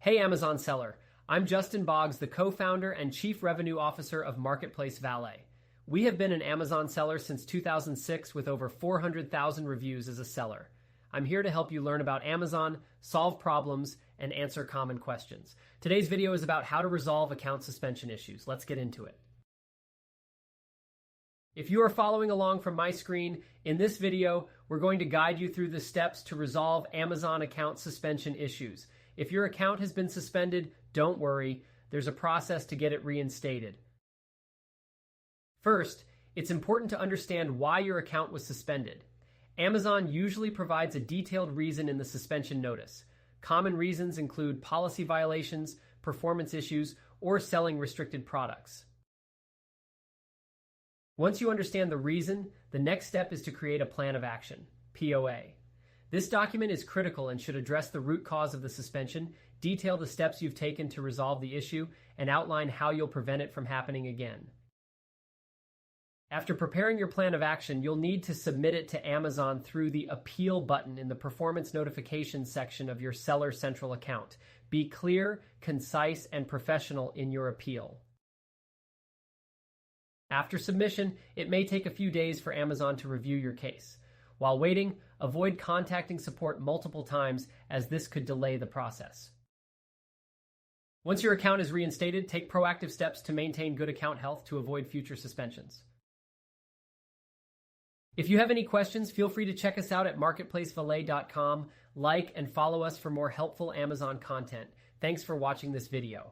Hey Amazon seller, I'm Justin Boggs, the co-founder and chief revenue officer of Marketplace Valet. We have been an Amazon seller since 2006 with over 400,000 reviews as a seller. I'm here to help you learn about Amazon, solve problems, and answer common questions. Today's video is about how to resolve account suspension issues. Let's get into it. If you are following along from my screen, in this video, we're going to guide you through the steps to resolve Amazon account suspension issues. If your account has been suspended, don't worry, there's a process to get it reinstated. First, it's important to understand why your account was suspended. Amazon usually provides a detailed reason in the suspension notice. Common reasons include policy violations, performance issues, or selling restricted products. Once you understand the reason, the next step is to create a plan of action, POA. This document is critical and should address the root cause of the suspension, detail the steps you've taken to resolve the issue, and outline how you'll prevent it from happening again. After preparing your plan of action, you'll need to submit it to Amazon through the Appeal button in the Performance Notifications section of your Seller Central account. Be clear, concise, and professional in your appeal. After submission, it may take a few days for Amazon to review your case. While waiting, avoid contacting support multiple times as this could delay the process. Once your account is reinstated, take proactive steps to maintain good account health to avoid future suspensions. If you have any questions, feel free to check us out at marketplacevalet.com, like and follow us for more helpful Amazon content. Thanks for watching this video.